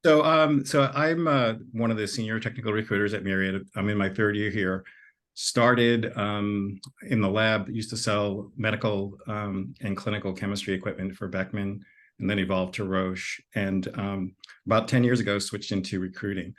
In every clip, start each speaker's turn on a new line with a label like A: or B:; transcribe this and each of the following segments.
A: So I'm one of the senior technical recruiters at Myriad. I'm in my third year here. Started in the lab, used to sell medical and clinical chemistry equipment for Beckman, and then evolved to Roche. And about 10 years ago, switched into recruiting.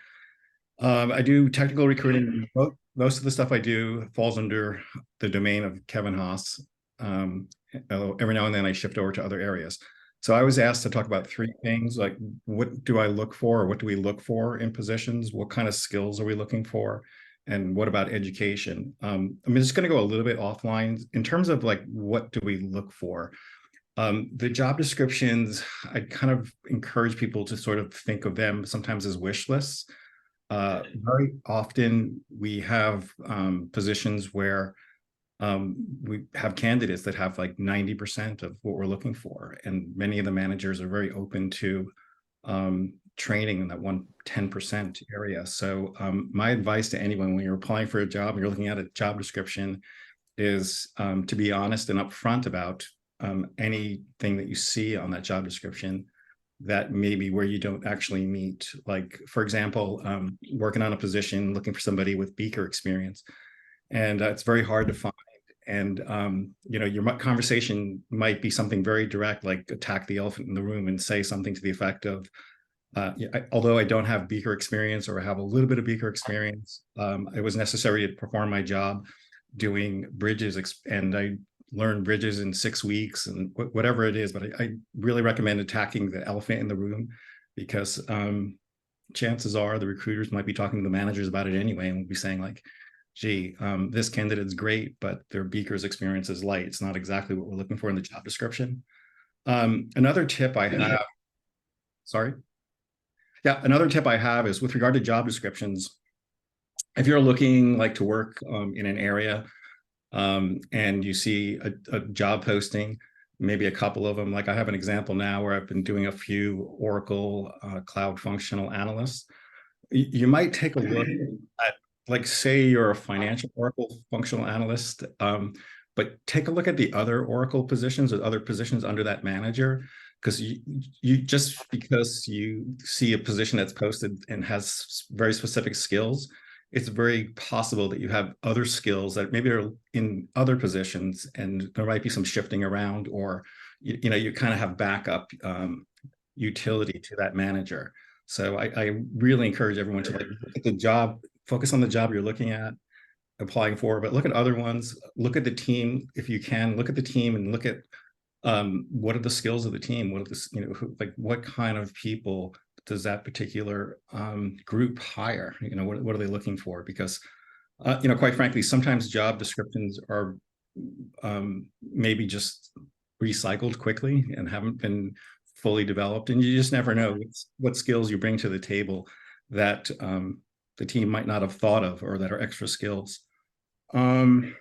A: I do technical recruiting. Most of the stuff I do falls under the domain of Kevin Haas. Every now and then I shift over to other areas. So I was asked to talk about three things, like what do I look for, or what do we look for in positions? What kind of skills are we looking for? And what about education? I'm just going to go a little bit offline in terms of like, what do we look for? The job descriptions, I kind of encourage people to sort of think of them sometimes as wish lists. Very often we have positions where we have candidates that have like 90% of what we're looking for. And many of the managers are very open to training in that 10% area. So my advice to anyone when you're applying for a job and you're looking at a job description is to be honest and upfront about anything that you see on that job description that maybe where you don't actually meet. Like, for example, working on a position, looking for somebody with beaker experience. And it's very hard to find. And, your conversation might be something very direct, like attack the elephant in the room and say something to the effect of, although I don't have beaker experience or have a little bit of beaker experience, it was necessary to perform my job doing bridges, and I learned bridges in 6 weeks and whatever it is. But I really recommend attacking the elephant in the room, because chances are the recruiters might be talking to the managers about it anyway and will be saying like, gee, this candidate's great, but their beaker's experience is light. It's not exactly what we're looking for in the job description. Another tip I have, sorry. Yeah, another tip I have is with regard to job descriptions. If you're looking like to work in an area and you see a job posting, maybe a couple of them, like I have an example now where I've been doing a few Oracle cloud functional analysts. You might take a look at, like, say you're a financial Oracle functional analyst, but take a look at the other Oracle positions or other positions under that manager, because you just because you see a position that's posted and has very specific skills, it's very possible that you have other skills that maybe are in other positions, and there might be some shifting around, or you kind of have backup utility to that manager. So I really encourage everyone to like look at the job, focus on the job you're looking at, applying for, but look at other ones, look at the team if you can, look at the team and look at what are the skills of the team, what are the, like what kind of people does that particular group hire, what are they looking for? Because quite frankly, sometimes job descriptions are maybe just recycled quickly and haven't been fully developed, and you just never know what skills you bring to the table that the team might not have thought of, or that are extra skills. So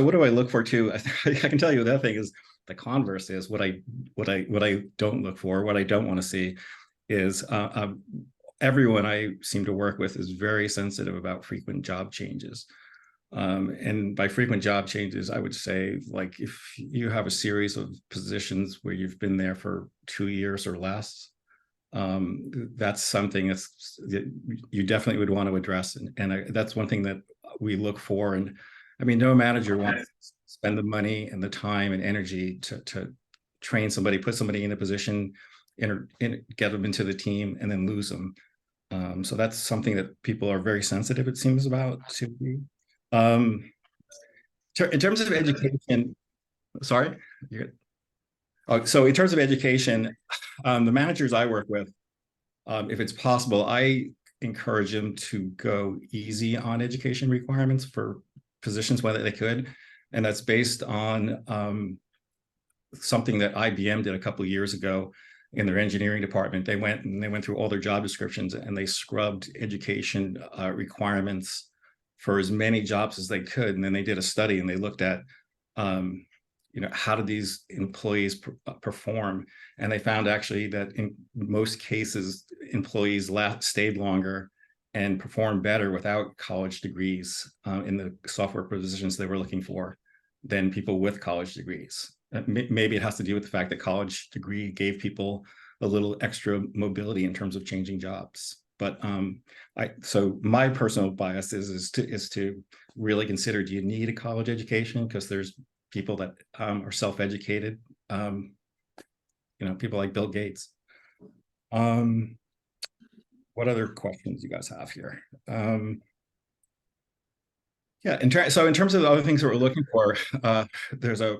A: what do I look for too? I can tell you that thing is the converse is what I don't look for. What I don't want to see is everyone I seem to work with is very sensitive about frequent job changes. And by frequent job changes, I would say, like, if you have a series of positions where you've been there for 2 years or less, that's something that you definitely would want to address. And that's one thing that we look for. And I mean, no manager wants to spend the money and the time and energy to train somebody, put somebody in a position, get them into the team, and then lose them. So that's something that people are very sensitive, it seems, about to be. In terms of education, sorry. So in terms of education, the managers I work with, if it's possible, I encourage them to go easy on education requirements for positions whether they could. And that's based on something that IBM did a couple of years ago in their engineering department. They went through all their job descriptions and they scrubbed education requirements for as many jobs as they could. And then they did a study and they looked at, how did these employees perform? And they found actually that in most cases, employees stayed longer and performed better without college degrees in the software positions they were looking for than people with college degrees. Maybe it has to do with the fact that college degree gave people a little extra mobility in terms of changing jobs. But so my personal bias is to really consider, do you need a college education? Because there's people that are self-educated, people like Bill Gates. What other questions you guys have here? Yeah, so in terms of the other things that we're looking for, there's a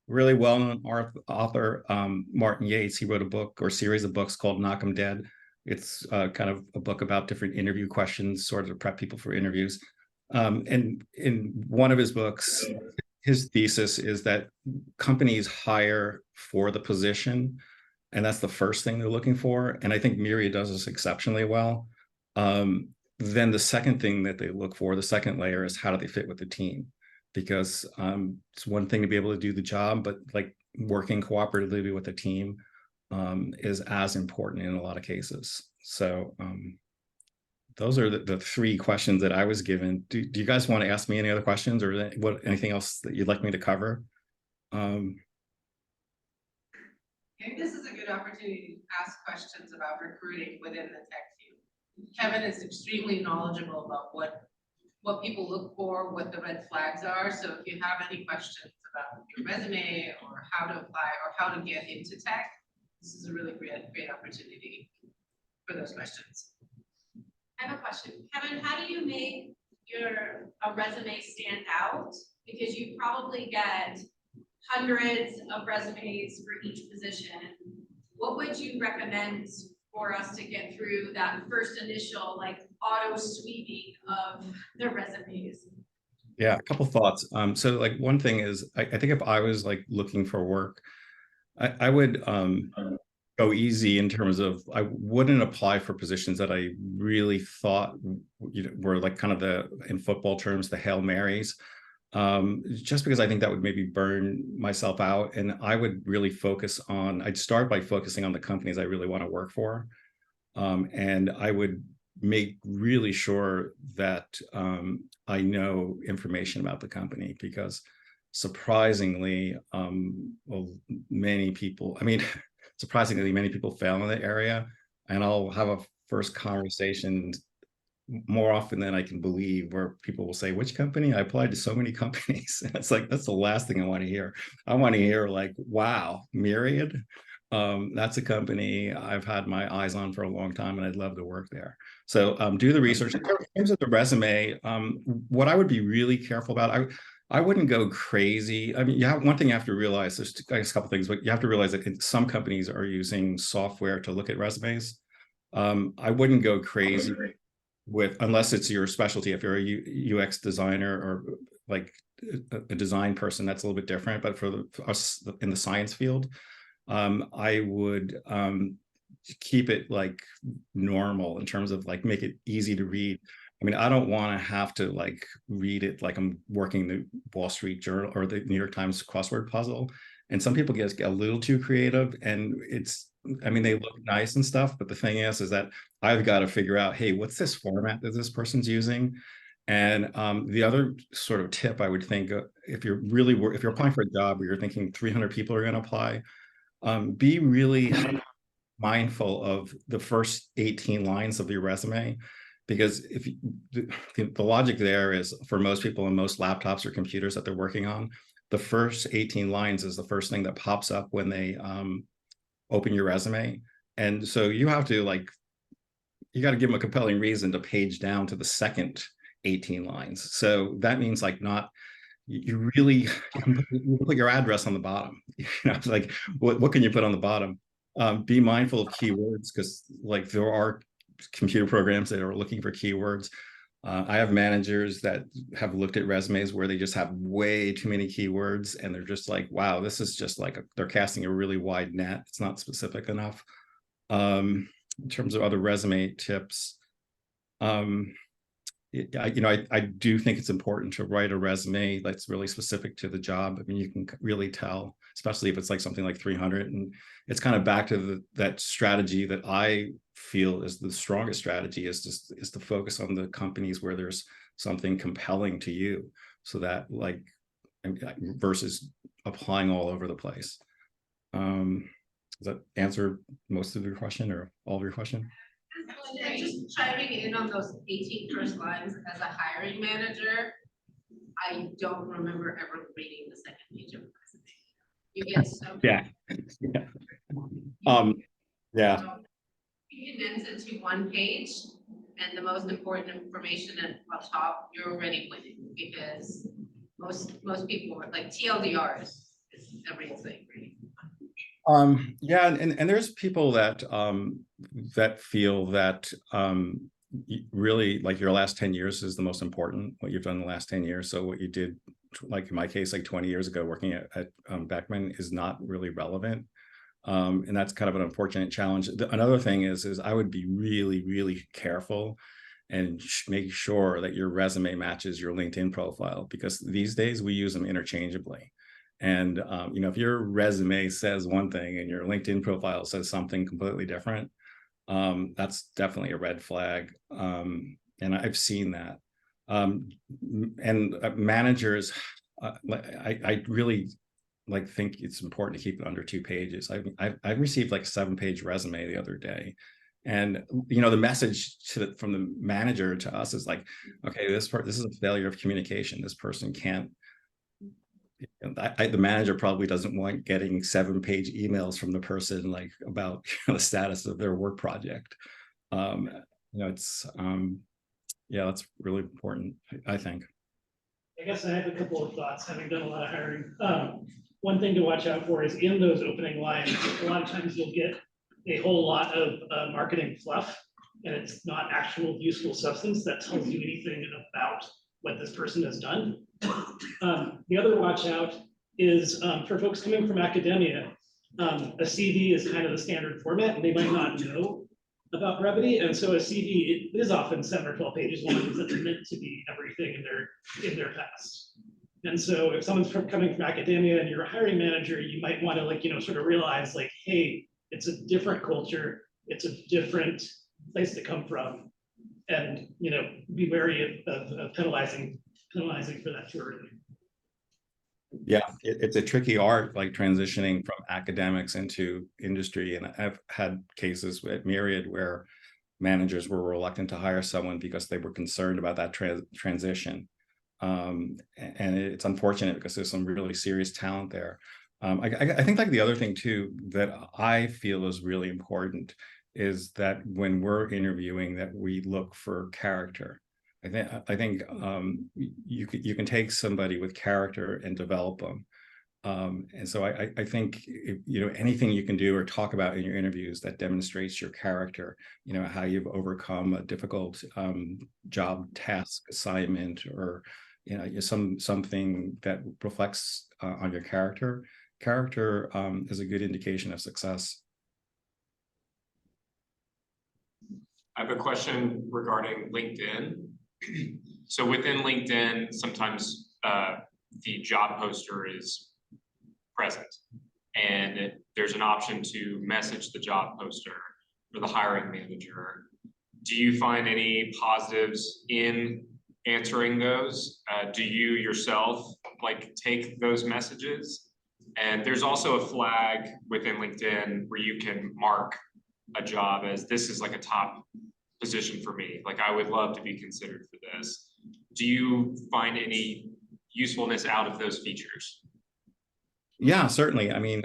A: really well-known author, Martin Yates. He wrote a book or series of books called Knock 'em Dead. It's kind of a book about different interview questions, sort of to prep people for interviews. And in one of his books, his thesis is that companies hire for the position, and that's the first thing they're looking for. And I think Myriad does this exceptionally well. Then the second thing that they look for, the second layer, is how do they fit with the team? Because it's one thing to be able to do the job, but like working cooperatively with the team is as important in a lot of cases. So those are the three questions that I was given. Do you guys want to ask me any other questions, or anything else that you'd like me to cover?
B: I think this is a good opportunity to ask questions about recruiting within the tech field. Kevin is extremely knowledgeable about what people look for, what the red flags are. So if you have any questions about your resume or how to apply or how to get into tech, this is a really great opportunity for those questions.
C: I have a question. Kevin, how do you make your resume stand out? Because you probably get hundreds of resumes for each position. What would you recommend for us to get through that first initial auto sweeping of the resumes?
A: Yeah, a couple thoughts. So like one thing is, I think if I was like looking for work, I would go easy in terms of, I wouldn't apply for positions that I really thought were like kind of in football terms, the Hail Marys. Just because I think that would maybe burn myself out. And I would really I'd start by focusing on the companies I really want to work for. And I would make really sure that I know information about the company, because surprisingly, many people fail in the area. And I'll have a first conversation more often than I can believe, where people will say, which company? I applied to so many companies. And it's like, that's the last thing I want to hear. I want to hear like, wow, Myriad, that's a company I've had my eyes on for a long time and I'd love to work there. So do the research. In terms of the resume, what I would be really careful about, I wouldn't go crazy. I mean, one thing you have to realize, there's a couple things, but you have to realize that some companies are using software to look at resumes. I wouldn't go crazy unless it's your specialty. If you're a UX designer or like a design person, that's a little bit different. But for us in the science field, I would keep it like normal in terms of like make it easy to read. I mean, I don't want to have to like read it like I'm working the Wall Street Journal or the New York Times crossword puzzle. And some people get a little too creative, and they look nice and stuff, but the thing is that I've got to figure out, hey, what's this format that this person's using? And the other sort of tip I would think, if you're applying for a job where you're thinking 300 people are going to apply, be really mindful of the first 18 lines of your resume, because if the logic there is, for most people and most laptops or computers that they're working on, the first 18 lines is the first thing that pops up when they open your resume. And so you have to you got to give them a compelling reason to page down to the second 18 lines. So that means you really you put your address on the bottom. It's like, what can you put on the bottom? Be mindful of keywords, because there are computer programs that are looking for keywords. I have managers that have looked at resumes where they just have way too many keywords, and they're just like, wow, this is just they're casting a really wide net. It's not specific enough. In terms of other resume tips, I do think it's important to write a resume that's really specific to the job. I mean, you can really tell, especially if it's like something like 300. And it's kind of back to that strategy that I feel is the strongest strategy, is to focus on the companies where there's something compelling to you, so that versus applying all over the place. Does that answer most of your question or all of your question?
B: And just chiming in on those 18 first lines, as a hiring manager, I don't remember ever reading the second page of a resume. You get so.
A: Yeah. Yeah.
B: You condense it to one page, and the most important information up top, you're already winning, because most people are like TLDR is everything, right?
A: Yeah, and there's people that that feel that really like your last 10 years is the most important, what you've done in the last 10 years. So what you did, like in my case, like 20 years ago working at Beckman is not really relevant. And that's kind of an unfortunate challenge. Another thing is I would be really, really careful and make sure that your resume matches your LinkedIn profile, because these days we use them interchangeably. And you know, if your resume says one thing and your LinkedIn profile says something completely different, that's definitely a red flag. And I've seen that. And managers, I really like think it's important to keep it under 2 pages. I received like a 7-page resume the other day, and you know, the message from the manager to us is like, okay, this is a failure of communication. This person can't. The manager probably doesn't want getting 7-page emails from the person like about the status of their work project. You know, it's yeah, that's really important, I think.
D: I guess I have a couple of thoughts, having done a lot of hiring. One thing to watch out for is in those opening lines, a lot of times you'll get a whole lot of marketing fluff, and it's not actual useful substance that tells you anything about what this person has done. The other watch out is for folks coming from academia, a CV is kind of the standard format, and they might not know about brevity, and so a CV it is often 7 or 12 pages long because it's meant to be everything in their past. And so if someone's coming from academia and you're a hiring manager, you might want to like, you know, sort of realize like, hey, it's a different culture, it's a different place to come from, and you know, be wary of penalizing for that too early.
A: Yeah, it's a tricky art, like transitioning from academics into industry. And I've had cases at Myriad where managers were reluctant to hire someone because they were concerned about that transition. And it's unfortunate because there's some really serious talent there. I think like the other thing too that I feel is really important is that when we're interviewing, that we look for character. I think you can take somebody with character and develop them. And so I think you know, anything you can do or talk about in your interviews that demonstrates your character, you know, how you've overcome a difficult job task assignment, or you know, something that reflects on your character. Character is a good indication of success.
E: I have a question regarding LinkedIn. So within LinkedIn, sometimes the job poster is present, and there's an option to message the job poster or the hiring manager. Do you find any positives in answering those? Do you yourself like take those messages? And there's also a flag within LinkedIn where you can mark a job as this is like a top position for me. Like I would love to be considered for this. Do you find any usefulness out of those features?
A: Yeah, certainly. I mean,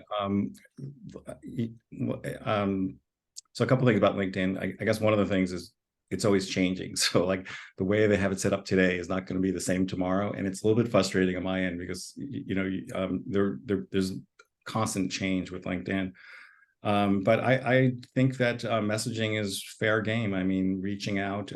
A: so a couple things about LinkedIn. I guess one of the things is it's always changing. So like the way they have it set up today is not going to be the same tomorrow. And it's a little bit frustrating on my end because, you know, there's constant change with LinkedIn. But I think that messaging is fair game. I mean, reaching out,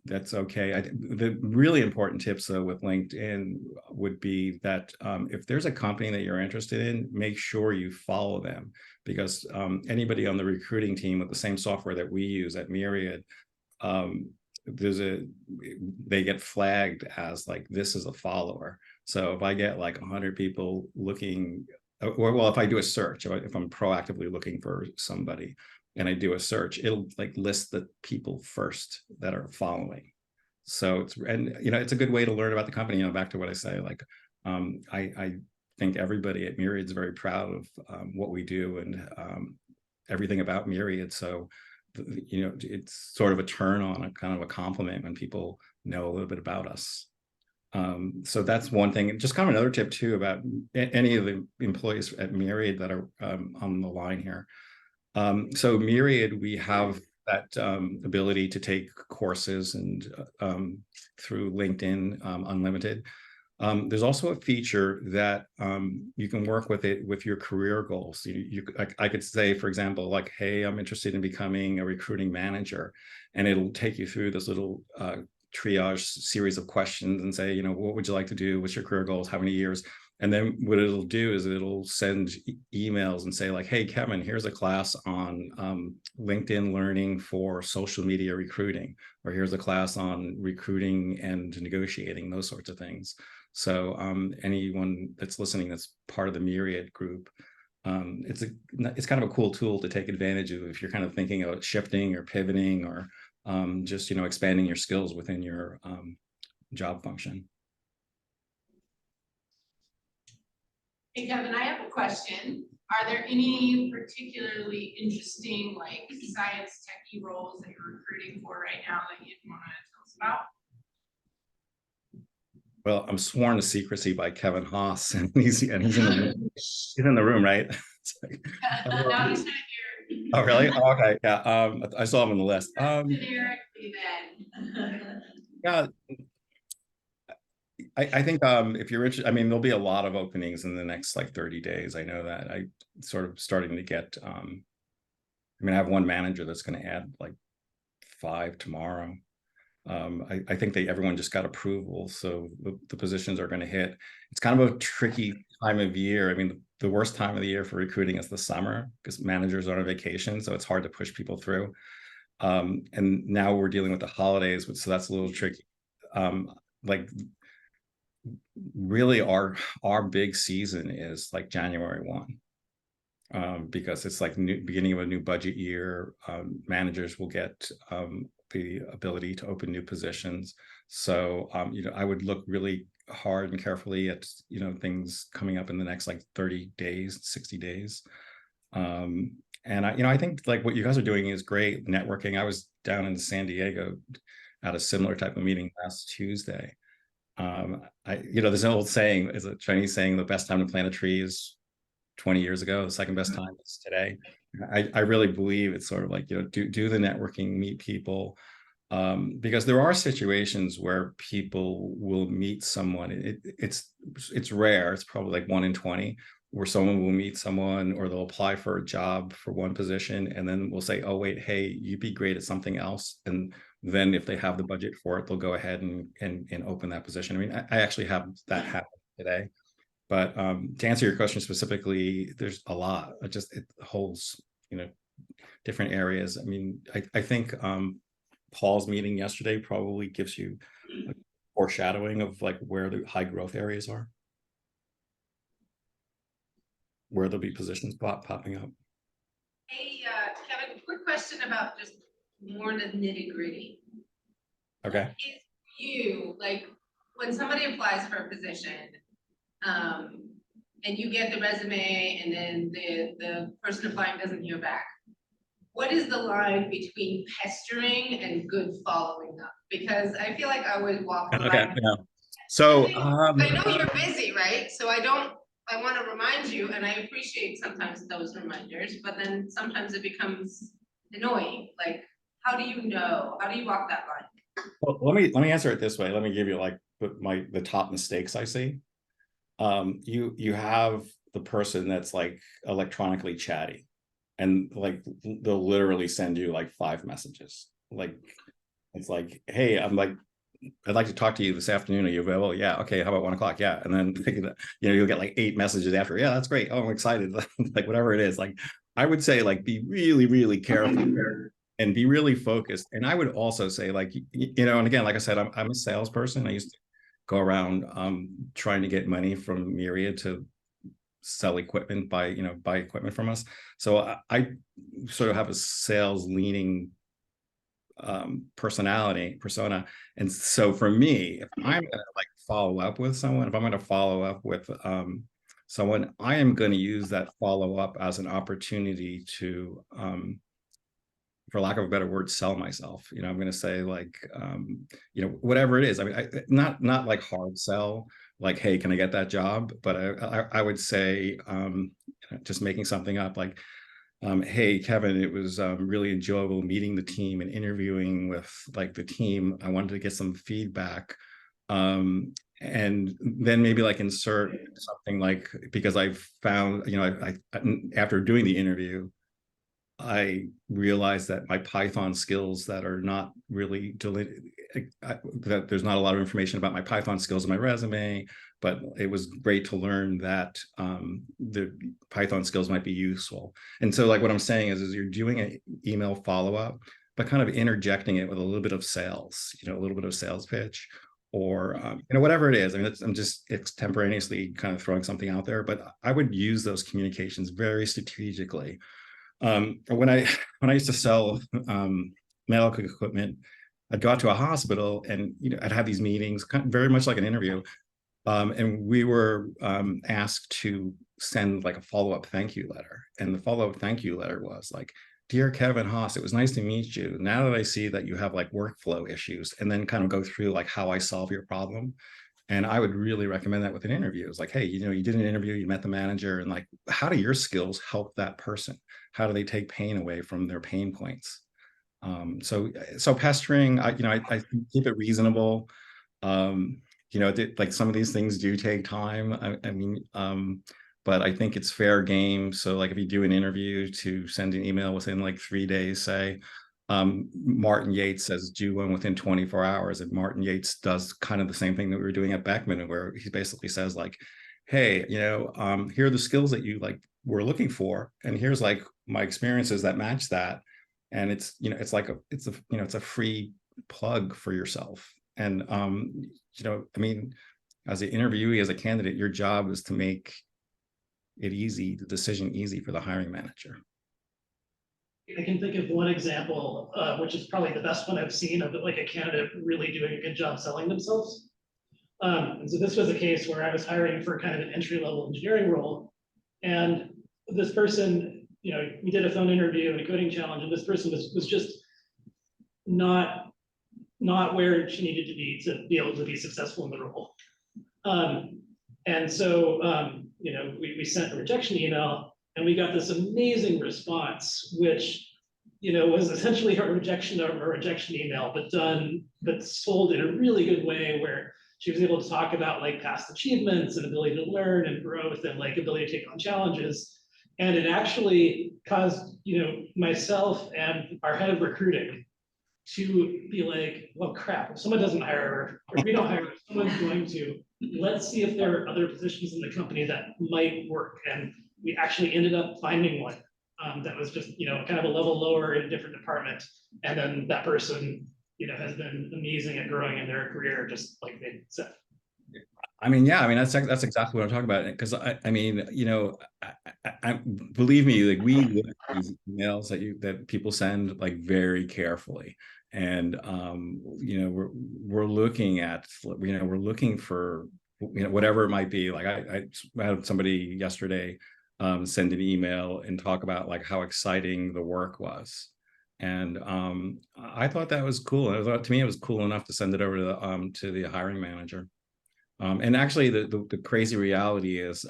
A: that's okay. The really important tips though with LinkedIn would be that if there's a company that you're interested in, make sure you follow them, because anybody on the recruiting team with the same software that we use at Myriad, they get flagged as like, this is a follower. So if I get like 100 people looking, or well, if I do a search, if I'm proactively looking for somebody and I do a search, it'll like list the people first that are following. So it's, and you know, it's a good way to learn about the company. You know, back to what I say, like I think everybody at Myriad is very proud of what we do and everything about Myriad. So, you know, it's sort of a turn on, a kind of a compliment when people know a little bit about us. So that's one thing. Just kind of another tip too about any of the employees at Myriad that are on the line here. So Myriad, we have that ability to take courses and through LinkedIn Unlimited. There's also a feature that you can work with it with your career goals. I could say, for example, like, hey, I'm interested in becoming a recruiting manager, and it'll take you through this little triage series of questions and say, you know, what would you like to do? What's your career goals? How many years? And then what it'll do is it'll send emails and say like, hey, Kevin, here's a class on LinkedIn learning for social media recruiting, or here's a class on recruiting and negotiating, those sorts of things. So anyone that's listening that's part of the Myriad group, it's kind of a cool tool to take advantage of if you're kind of thinking about shifting or pivoting or just, you know, expanding your skills within your job function.
B: Hey, Kevin, I have a question. Are there any particularly interesting, like, science techie roles that you're recruiting for right now that you'd want to tell us about?
A: Well, I'm sworn to secrecy by Kevin Haas, and he's in the room, right? Like,
B: No, he's not here.
A: oh, really? Oh, okay, yeah. I saw him on the list.
B: Generically then.
A: Yeah, I think if you're interested, I mean, there'll be a lot of openings in the next like 30 days. I know that. I sort of starting to get. I mean, I have one manager that's going to add like 5 tomorrow. I think everyone just got approval, so the positions are going to hit. It's kind of a tricky time of year. I mean, the worst time of the year for recruiting is the summer because managers are on vacation, so it's hard to push people through. And now we're dealing with the holidays, so that's a little tricky. Like really our big season is like January 1. Because it's like beginning of a new budget year. Managers will get the ability to open new positions. So, you know, I would look really hard and carefully at, you know, things coming up in the next like 30 days, 60 days. And I think like what you guys are doing is great networking. I was down in San Diego at a similar type of meeting last Tuesday. There's an old saying, is a Chinese saying, the best time to plant a tree is 20 years ago, the second best time is today. I really believe it's sort of like, you know, do the networking, meet people, because there are situations where people will meet someone. It's rare. It's probably like 1 in 20 where someone will meet someone or they'll apply for a job for one position and then we'll say, oh wait, hey, you'd be great at something else. And then if they have the budget for it, they'll go ahead and open that position. I mean, I actually have that happen today. But to answer your question specifically, there's a lot. It holds, you know, different areas. I mean, I think Paul's meeting yesterday probably gives you a foreshadowing of like where the high growth areas are, where there'll be positions popping up.
B: Hey, Kevin, quick question about just more the nitty gritty.
A: Okay.
B: What is you, like, when somebody applies for a position, and you get the resume and then the person applying doesn't hear back, what is the line between pestering and good following up? Because I feel like I always walk the
A: Okay.
B: line.
A: Yeah. So
B: I know you're busy, right? So I want to remind you, and I appreciate sometimes those reminders, but then sometimes it becomes annoying. Like, how do you know? How do you walk that line?
A: well, let me answer it this way. Let me give you like the top mistakes I see. You have the person that's like electronically chatty and like they'll literally send you like 5 messages. Like it's like, hey, I'd like to talk to you this afternoon. Are you available? Yeah. Okay. How about 1 o'clock? Yeah. And then, you know, you'll get like 8 messages after. Yeah, that's great. Oh, I'm excited. Like whatever it is. Like I would say like be really, really careful and be really focused. And I would also say like, you know, and again, like I said, I'm a salesperson. I used to go around trying to get money from Myriad to sell equipment, buy equipment from us. So I sort of have a sales leaning persona. And so for me, if I'm gonna like follow up with someone, if I'm going to follow up with someone, I am going to use that follow-up as an opportunity to, for lack of a better word, sell myself. You know, I'm going to say like, you know, whatever it is. I mean, not like hard sell, like, hey, can I get that job? But I would say, just making something up, like, hey, Kevin, it was really enjoyable meeting the team and interviewing with like the team. I wanted to get some feedback. And then maybe like insert something like, because I've found, you know, after doing the interview, I realized that my Python skills that are not really that there's not a lot of information about my Python skills in my resume, but it was great to learn that the Python skills might be useful. And so like what I'm saying is you're doing an email follow-up, but kind of interjecting it with a little bit of sales, you know, a little bit of sales pitch, or you know, whatever it is. I mean, I'm just extemporaneously kind of throwing something out there, but I would use those communications very strategically. When I used to sell medical equipment, I'd go out to a hospital and, you know, I'd have these meetings, kind of very much like an interview. And we were asked to send like a follow-up thank you letter. And the follow-up thank you letter was like, dear Kevin Haas, it was nice to meet you. Now that I see that you have like workflow issues, and then kind of go through like how I solve your problem. And I would really recommend that with an interview. It's like, hey, you know, you did an interview, you met the manager, and like, how do your skills help that person? How do they take pain away from their pain points? So pestering, I keep it reasonable. You know, like some of these things do take time. I mean, but I think it's fair game. So like if you do an interview, to send an email within like 3 days, say, Martin Yates says do one within 24 hours. And Martin Yates does kind of the same thing that we were doing at Beckman, where he basically says like, hey, you know, here are the skills that you like were looking for, and here's like my experiences that match that. And it's, you know, it's like it's a free plug for yourself. And you know, I mean, as an interviewee, as a candidate, your job is to make it easy, the decision easy for the hiring manager.
D: I can think of one example, which is probably the best one I've seen of like a candidate really doing a good job selling themselves. And so this was a case where I was hiring for kind of an entry-level engineering role, and this person, you know, we did a phone interview and a coding challenge, and this person was just not where she needed to be able to be successful in the role. And so, you know, we sent a rejection email, and we got this amazing response, which, you know, was essentially a rejection email, but sold in a really good way, where she was able to talk about like past achievements and ability to learn and growth and like ability to take on challenges. And it actually caused, you know, myself and our head of recruiting to be like, well, crap, if someone doesn't hire her, or if we don't hire her, someone's going to. Let's see if there are other positions in the company that might work. And we actually ended up finding one that was just, you know, kind of a level lower in a different department. And then that person, you know, has been amazing at growing in their career, just like they said.
A: I mean, yeah, I mean, that's exactly what I'm talking about. Because I mean, you know, I believe me, like we look at these emails that people send like very carefully. And you know, we're looking at, you know, we're looking for, you know, whatever it might be. Like I had somebody yesterday send an email and talk about like how exciting the work was. And I thought that was cool. I thought, to me, it was cool enough to send it over to the hiring manager. And actually, the crazy reality is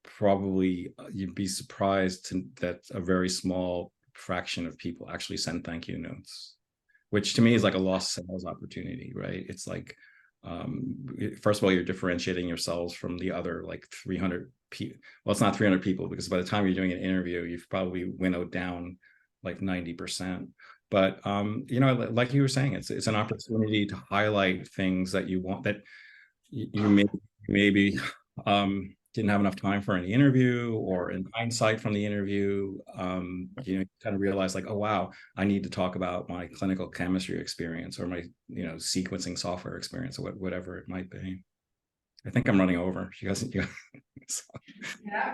A: probably you'd be surprised that a very small fraction of people actually send thank you notes, which to me is like a lost sales opportunity, right? It's like, first of all, you're differentiating yourselves from the other like 300 people. Well, it's not 300 people, because by the time you're doing an interview, you've probably winnowed down like 90%. But you know, like you were saying, it's an opportunity to highlight things that you want, that you maybe didn't have enough time for an interview, or in hindsight from the interview, you know, kind of realize like, oh, wow, I need to talk about my clinical chemistry experience, or my, you know, sequencing software experience, or whatever it might be. I think I'm running over. You guys,
B: Yeah,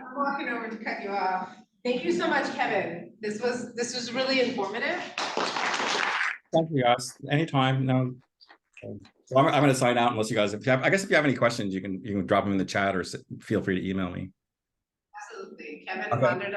B: I'm walking over to cut you off. Thank you so much, Kevin. This was really informative.
A: Thank you guys. Anytime. No. So I'm gonna sign out unless you guys, if you have, I guess if you have any questions, you can drop them in the chat or feel free to email me.
B: Absolutely. Kevin
A: Okay.
B: Onderdonk